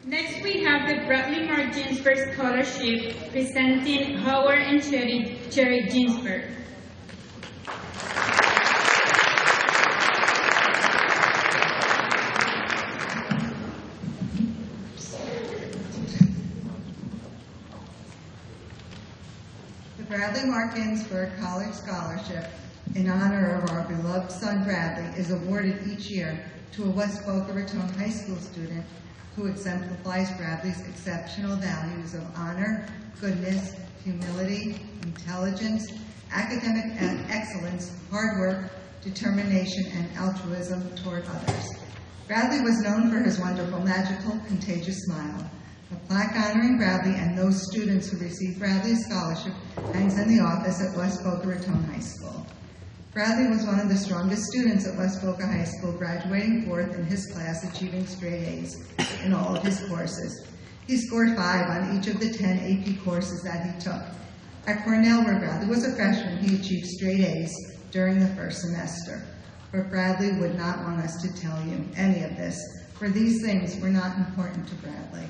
Next, we have the Bradley Marc Ginsburg Scholarship presenting Howard and Sherry Ginsburg. The Bradley Marc Ginsburg College Scholarship in honor of our beloved son Bradley is awarded each year to a West Boca Raton High School student who exemplifies Bradley's exceptional values of honor, goodness, humility, intelligence, academic excellence, hard work, determination, and altruism toward others. Bradley was known for his wonderful, magical, contagious smile. A plaque honoring Bradley and those students who received Bradley's scholarship hangs in the office at West Boca Raton High School. Bradley was one of the strongest students at West Boca High School, graduating fourth in his class, achieving straight A's in all of his courses. He scored 5 on each of the 10 AP courses that he took. At Cornell, where Bradley was a freshman, he achieved straight A's during the first semester. But Bradley would not want us to tell you any of this, for these things were not important to Bradley.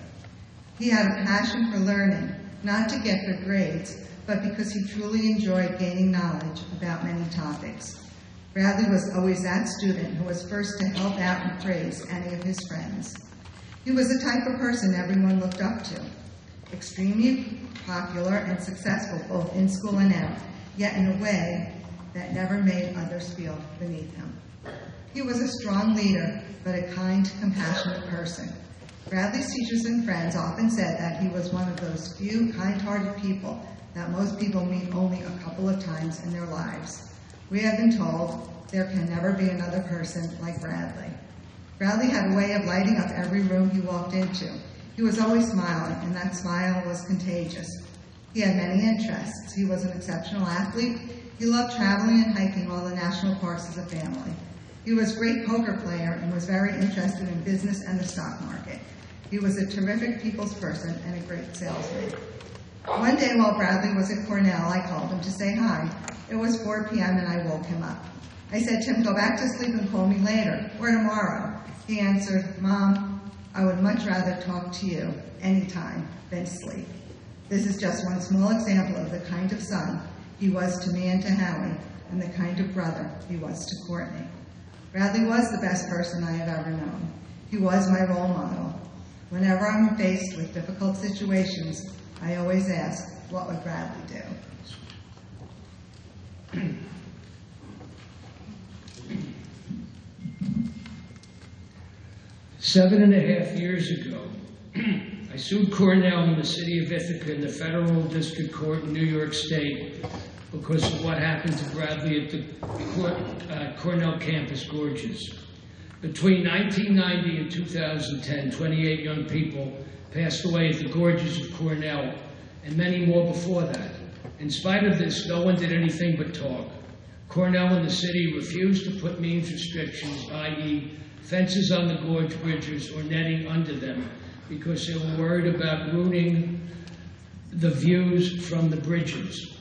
He had a passion for learning, not to get good grades, but because he truly enjoyed gaining knowledge about many topics. Bradley was always that student who was first to help out and praise any of his friends. He was the type of person everyone looked up to, extremely popular and successful both in school and out, yet in a way that never made others feel beneath him. He was a strong leader, but a kind, compassionate person. Bradley's teachers and friends often said that he was one of those few kind-hearted people that most people meet only a couple of times in their lives. We have been told there can never be another person like Bradley. Bradley had a way of lighting up every room he walked into. He was always smiling, and that smile was contagious. He had many interests. He was an exceptional athlete. He loved traveling and hiking all the national parks as a family. He was a great poker player and was very interested in business and the stock market. He was a terrific people's person and a great salesman. One day while Bradley was at Cornell, I called him to say hi. It was 4 p.m. and I woke him up. I said, "Tim, go back to sleep and call me later, or tomorrow." He answered, "Mom, I would much rather talk to you anytime than sleep." This is just one small example of the kind of son he was to me and to Howie, and the kind of brother he was to Courtney. Bradley was the best person I have ever known. He was my role model. Whenever I'm faced with difficult situations, I always ask, what would Bradley do? 7.5 years ago, I sued Cornell in the city of Ithaca in the Federal District Court in New York State because of what happened to Bradley at the Cornell campus gorges. Between 1990 and 2010, 28 young people passed away at the gorges of Cornell, and many more before that. In spite of this, no one did anything but talk. Cornell and the city refused to put means restrictions, i.e. fences on the gorge bridges or netting under them, because they were worried about ruining the views from the bridges.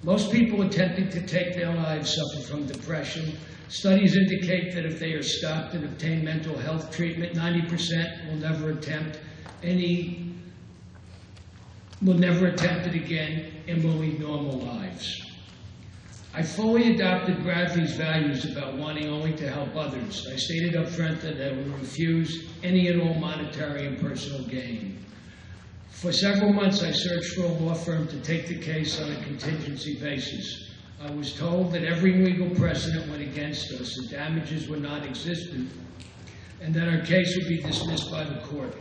Most people attempting to take their lives suffer from depression. Studies indicate that if they are stopped and obtain mental health treatment, 90% will never attempt it again and will lead normal lives. I fully adopted Bradley's values about wanting only to help others. I stated up front that I would refuse any and all monetary and personal gain. For several months, I searched for a law firm to take the case on a contingency basis. I was told that every legal precedent went against us, the damages were non-existent, and that our case would be dismissed by the court.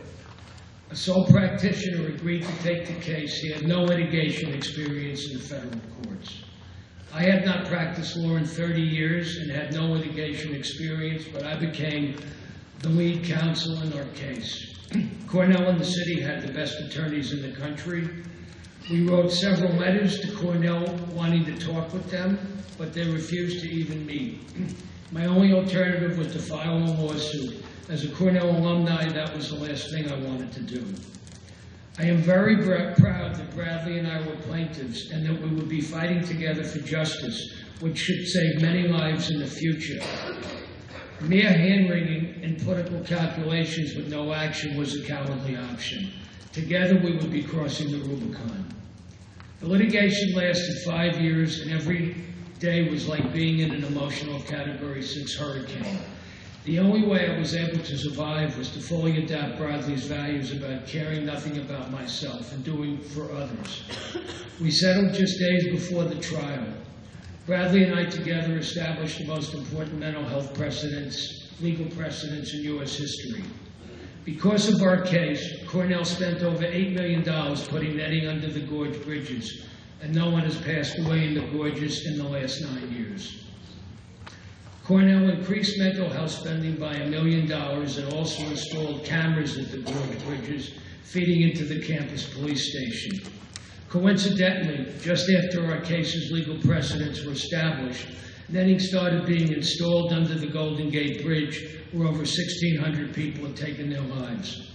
A sole practitioner agreed to take the case. He had no litigation experience in the federal courts. I had not practiced law in 30 years and had no litigation experience, but I became the lead counsel in our case. Cornell and the city had the best attorneys in the country. We wrote several letters to Cornell wanting to talk with them, but they refused to even meet. My only alternative was to file a lawsuit. As a Cornell alumni, that was the last thing I wanted to do. I am very proud that Bradley and I were plaintiffs and that we would be fighting together for justice, which should save many lives in the future. Mere hand-wringing in political calculations with no action was a cowardly option. Together we would be crossing the Rubicon. The litigation lasted 5 years, and every day was like being in an emotional Category 6 hurricane. The only way I was able to survive was to fully adopt Bradley's values about caring nothing about myself and doing for others. We settled just days before the trial. Bradley and I together established the most important mental health legal precedents in U.S. history. Because of our case, Cornell spent over $8 million putting netting under the gorge bridges, and no one has passed away in the gorges in the last 9 years. Cornell increased mental health spending by $1 million and also installed cameras at the gorge bridges, feeding into the campus police station. Coincidentally, just after our case's legal precedents were established, netting started being installed under the Golden Gate Bridge, where over 1,600 people had taken their lives.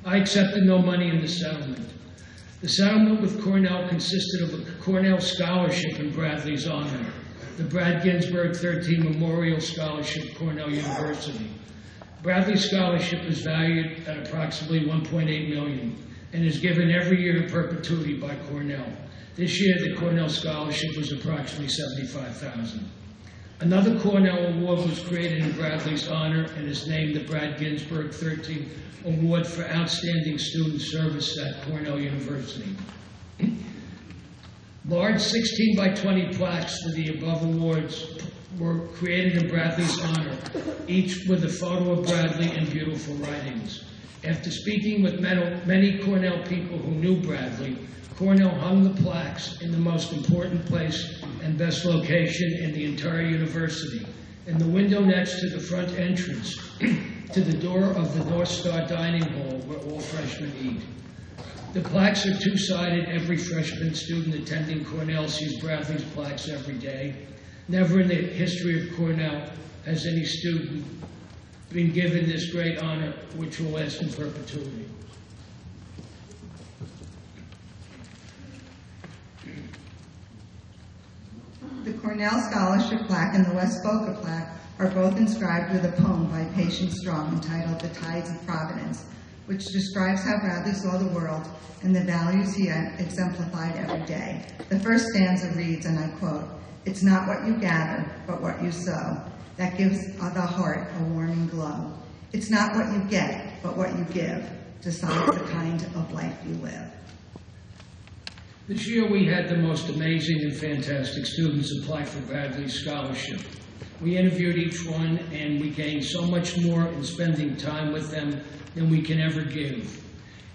I accepted no money in the settlement. The settlement with Cornell consisted of a Cornell Scholarship in Bradley's honor, the Brad Ginsburg 13 Memorial Scholarship, Cornell University. Bradley's scholarship is valued at approximately $1.8 million and is given every year in perpetuity by Cornell. This year, the Cornell Scholarship was approximately $75,000. Another Cornell Award was created in Bradley's honor and is named the Brad Ginsburg 13 Award for Outstanding Student Service at Cornell University. Large 16 by 20 plaques for the above awards were created in Bradley's honor, each with a photo of Bradley and beautiful writings. After speaking with many Cornell people who knew Bradley, Cornell hung the plaques in the most important place and best location in the entire university, in the window next to the front entrance, to the door of the North Star Dining Hall where all freshmen eat. The plaques are two-sided. Every freshman student attending Cornell sees Bradley's plaques every day. Never in the history of Cornell has any student been given this great honor, which will last in perpetuity. The Cornell Scholarship plaque and the West Boca plaque are both inscribed with a poem by Patience Strong entitled The Tides of Providence, which describes how Bradley saw the world and the values he exemplified every day. The first stanza reads, and I quote, "It's not what you gather, but what you sow, that gives the heart a warming glow. It's not what you get, but what you give, decides the kind of life you live." This year we had the most amazing and fantastic students apply for Bradley's scholarship. We interviewed each one, and we gained so much more in spending time with them than we can ever give.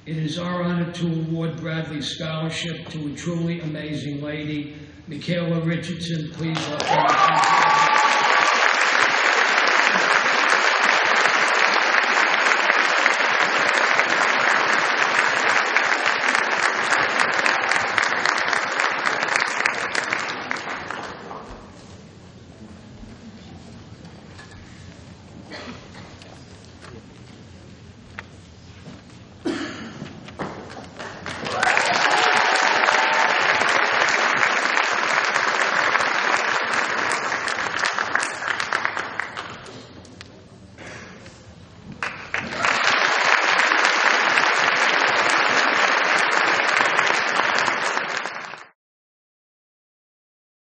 It is our honor to award Bradley's scholarship to a truly amazing lady, Micayla Richardson. Please welcome her.